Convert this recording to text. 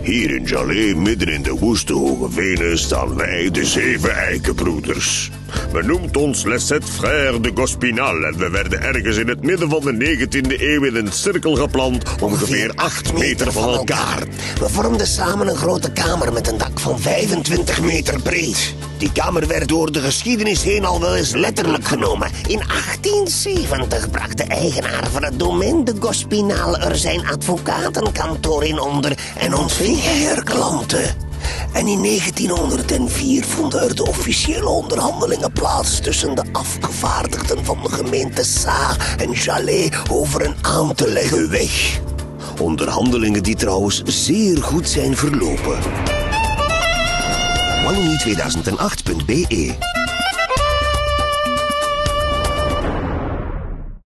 Hier in Jalé, midden in de woeste hoge venen, staan wij, de 7 eikenbroeders. Men noemt ons Les 7 Frères de Gospinal en we werden ergens in het midden van de 19e eeuw in een cirkel geplant, ongeveer 8 meter van elkaar. We vormden samen een grote kamer met een dak van 25 meter breed. Die kamer werd door de geschiedenis heen al wel eens letterlijk genomen. In 1870 bracht de eigenaar van het domein de Gospinal er zijn advocatenkantoor in onder en ontving hij er klanten. En in 1904 vonden er de officiële onderhandelingen plaats tussen de afgevaardigden van de gemeente Sa en Jalé over een aan te leggen weg. Onderhandelingen die trouwens zeer goed zijn verlopen. Wallonie2008.be